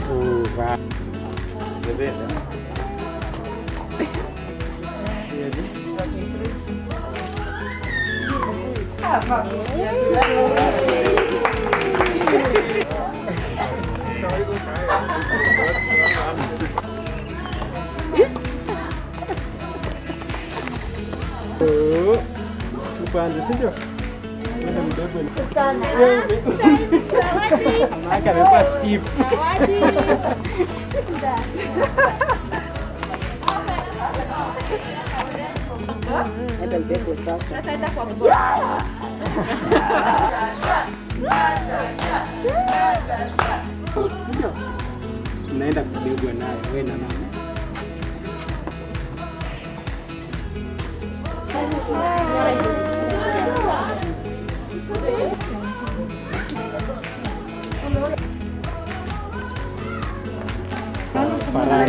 Wow. Bebê. Upande, si ndio? Sana. Mama amekuwa stiff. Hata upepo sasa. Sasa enda kwa mgongo. Ndio. Naenda kubebwa naye wewe na mama. Parah.